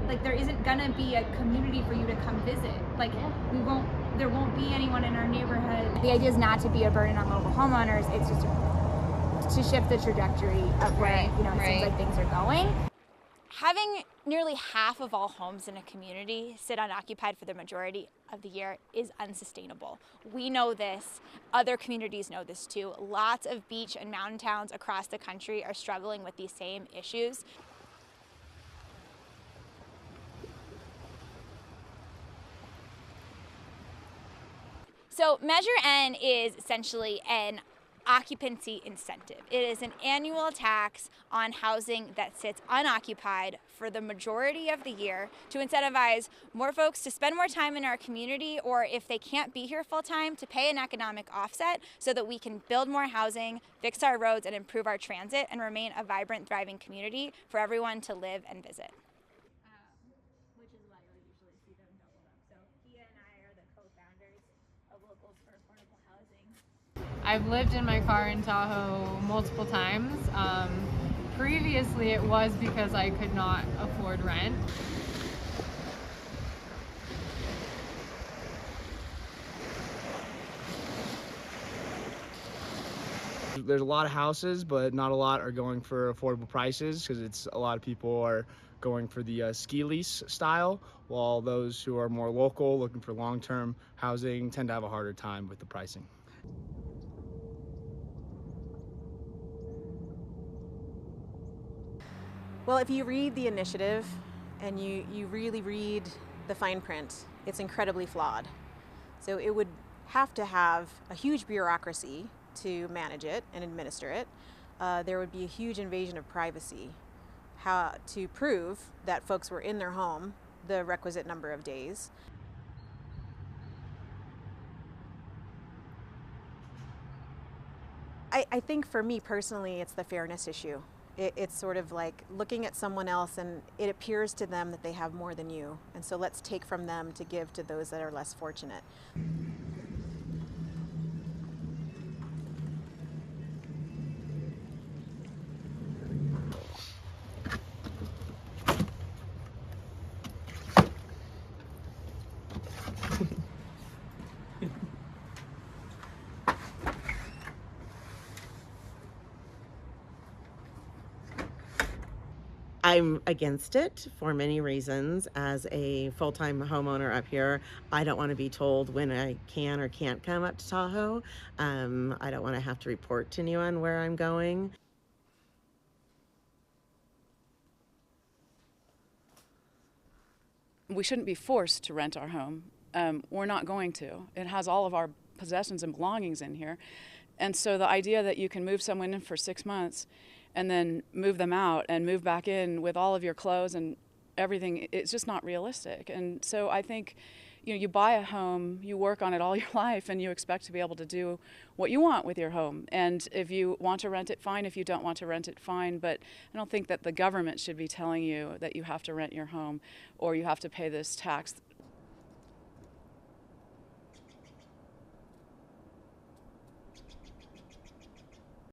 like there isn't gonna be a community for you to come visit. Like there won't be anyone in our neighborhood. The idea is not to be a burden on local homeowners. It's just to shift the trajectory of where it seems like things are going. Having nearly half of all homes in a community sit unoccupied for the majority of the year is unsustainable. We know this. Other communities know this too. Lots of beach and mountain towns across the country are struggling with these same issues. So Measure N is essentially an occupancy incentive. It is an annual tax on housing that sits unoccupied for the majority of the year to incentivize more folks to spend more time in our community, or if they can't be here full time, to pay an economic offset so that we can build more housing, fix our roads, and improve our transit and remain a vibrant, thriving community for everyone to live and visit. Which is why you'll usually see them doubled up. So Kia and I are the co-founders of Locals for Affordable Housing. I've lived in my car in Tahoe multiple times. Previously it was because I could not afford rent. There's a lot of houses, but not a lot are going for affordable prices because a lot of people are going for the ski lease style, while those who are more local, looking for long-term housing, tend to have a harder time with the pricing. Well, if you read the initiative and you really read the fine print, it's incredibly flawed. So it would have to have a huge bureaucracy to manage it and administer it. There would be a huge invasion of privacy. How to prove that folks were in their home the requisite number of days. I think for me personally, it's the fairness issue. It's sort of like looking at someone else and it appears to them that they have more than you. And so let's take from them to give to those that are less fortunate. I'm against it for many reasons. As a full-time homeowner up here, I don't want to be told when I can or can't come up to Tahoe. I don't want to have to report to anyone where I'm going. We shouldn't be forced to rent our home. We're not going to. It has all of our possessions and belongings in here. And so the idea that you can move someone in for 6 months and then move them out and move back in with all of your clothes and everything, it's just not realistic. And so I think, you buy a home, you work on it all your life, and you expect to be able to do what you want with your home. And if you want to rent it, fine. If you don't want to rent it, fine. But I don't think that the government should be telling you that you have to rent your home or you have to pay this tax.